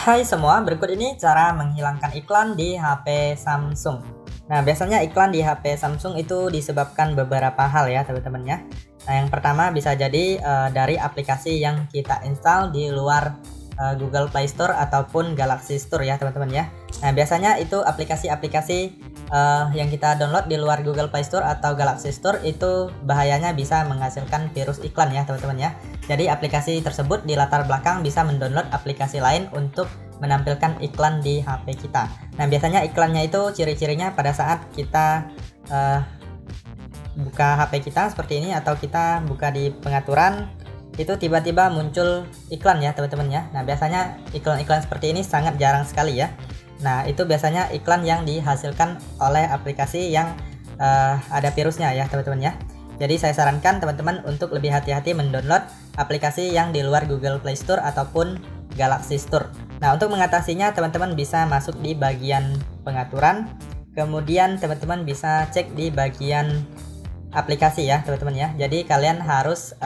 Hai semua, berikut ini cara menghilangkan iklan di HP Samsung. Nah, biasanya iklan di HP Samsung itu disebabkan beberapa hal ya teman-teman ya. Nah, yang pertama bisa jadi dari aplikasi yang kita install di luar Google Play Store ataupun Galaxy Store ya teman-teman ya. Nah, biasanya itu aplikasi-aplikasi yang kita download di luar Google Play Store atau Galaxy Store itu bahayanya bisa menghasilkan virus iklan ya teman-teman ya. Jadi aplikasi tersebut di latar belakang bisa mendownload aplikasi lain untuk menampilkan iklan di HP kita. Nah, biasanya iklannya itu ciri-cirinya pada saat kita buka HP kita seperti ini atau kita buka di pengaturan itu tiba-tiba muncul iklan ya teman-teman ya. Nah, biasanya iklan-iklan seperti ini sangat jarang sekali ya. Nah, itu biasanya iklan yang dihasilkan oleh aplikasi yang ada virusnya ya teman-teman ya. Jadi saya sarankan teman-teman untuk lebih hati-hati mendownload aplikasi yang di luar Google Play Store ataupun Galaxy Store. Nah, untuk mengatasinya teman-teman bisa masuk di bagian pengaturan, kemudian teman-teman bisa cek di bagian aplikasi ya teman-teman ya. Jadi kalian harus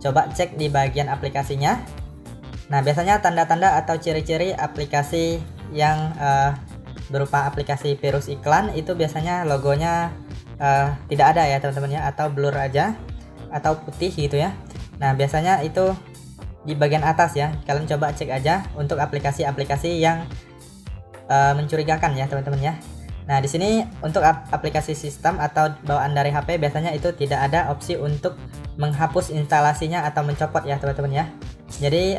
coba cek di bagian aplikasinya. Nah, biasanya tanda-tanda atau ciri-ciri aplikasi yang berupa aplikasi virus iklan itu biasanya logonya tidak ada ya teman-teman ya, atau blur aja atau putih gitu ya. Nah, biasanya itu di bagian atas ya, kalian coba cek aja untuk aplikasi-aplikasi yang mencurigakan ya teman-teman ya. Nah, di sini untuk aplikasi sistem atau bawaan dari HP biasanya itu tidak ada opsi untuk menghapus instalasinya atau mencopot ya teman-teman ya. Jadi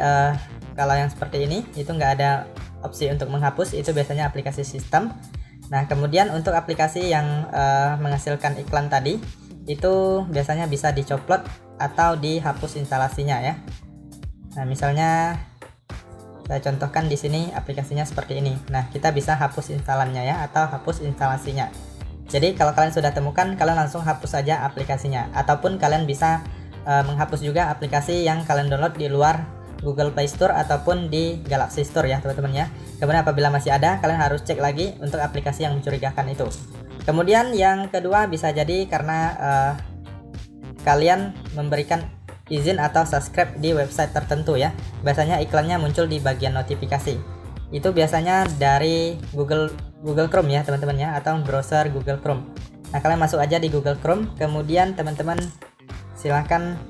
kalau yang seperti ini itu nggak ada opsi untuk menghapus, itu biasanya aplikasi sistem. Nah, kemudian untuk aplikasi yang menghasilkan iklan tadi itu biasanya bisa dicoplot atau dihapus instalasinya ya. Nah, misalnya saya contohkan di sini aplikasinya seperti ini. Nah, kita bisa hapus instalannya ya atau hapus instalasinya. Jadi kalau kalian sudah temukan, kalian langsung hapus saja aplikasinya, ataupun kalian bisa menghapus juga aplikasi yang kalian download di luar Google Play Store ataupun di Galaxy Store ya teman-teman ya. Kemudian apabila masih ada, kalian harus cek lagi untuk aplikasi yang mencurigakan itu. Kemudian yang kedua bisa jadi karena kalian memberikan izin atau subscribe di website tertentu ya. Biasanya iklannya muncul di bagian notifikasi. Itu biasanya dari Google Chrome ya teman-teman ya, atau browser Google Chrome. Nah, kalian masuk aja di Google Chrome, kemudian teman-teman silahkan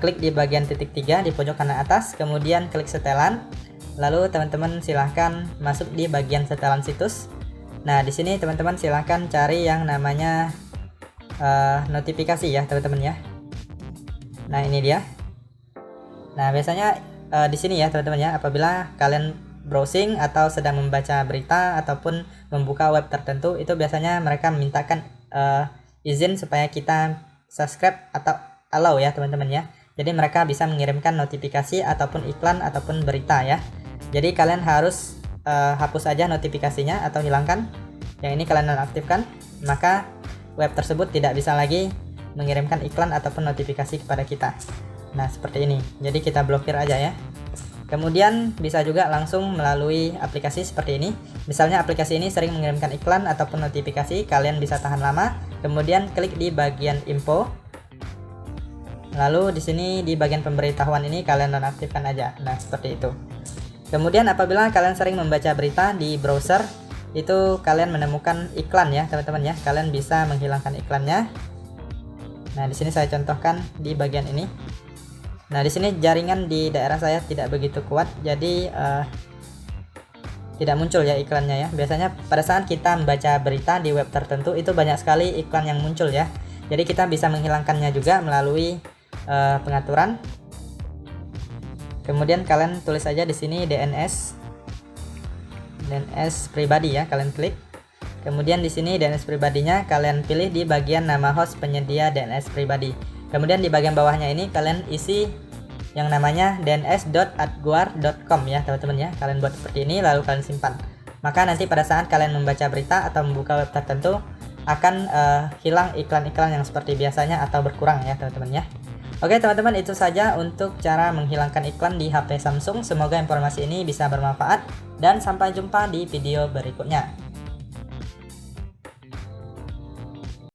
klik di bagian titik 3 di pojok kanan atas, kemudian klik setelan. Lalu teman-teman silahkan masuk di bagian setelan situs. Nah, di sini teman-teman silahkan cari yang namanya notifikasi ya teman-teman ya. Nah, ini dia. Nah, biasanya di sini ya teman-teman ya, apabila kalian browsing atau sedang membaca berita ataupun membuka web tertentu, itu biasanya mereka memintakan izin supaya kita subscribe atau allow ya teman-teman ya. Jadi mereka bisa mengirimkan notifikasi ataupun iklan ataupun berita ya. Jadi kalian harus hapus aja notifikasinya atau hilangkan. Yang ini kalian nonaktifkan, maka web tersebut tidak bisa lagi mengirimkan iklan ataupun notifikasi kepada kita. Nah, seperti ini. Jadi kita blokir aja ya. Kemudian bisa juga langsung melalui aplikasi seperti ini. Misalnya aplikasi ini sering mengirimkan iklan ataupun notifikasi, kalian bisa tahan lama. Kemudian klik di bagian info. Lalu di sini di bagian pemberitahuan ini kalian nonaktifkan aja. Nah, seperti itu. Kemudian apabila kalian sering membaca berita di browser, itu kalian menemukan iklan ya, teman-teman ya. Kalian bisa menghilangkan iklannya. Nah, di sini saya contohkan di bagian ini. Nah, di sini jaringan di daerah saya tidak begitu kuat, jadi tidak muncul ya iklannya ya. Biasanya pada saat kita membaca berita di web tertentu itu banyak sekali iklan yang muncul ya. Jadi kita bisa menghilangkannya juga melalui pengaturan. Kemudian kalian tulis aja di sini DNS pribadi ya, kalian klik. Kemudian di sini DNS pribadinya kalian pilih di bagian nama host penyedia DNS pribadi. Kemudian di bagian bawahnya ini kalian isi yang namanya dns.adguard.com ya teman-teman ya. Kalian buat seperti ini lalu kalian simpan. Maka nanti pada saat kalian membaca berita atau membuka web tertentu akan hilang iklan-iklan yang seperti biasanya atau berkurang ya teman-teman ya. Oke teman-teman, itu saja untuk cara menghilangkan iklan di HP Samsung. Semoga informasi ini bisa bermanfaat dan sampai jumpa di video berikutnya.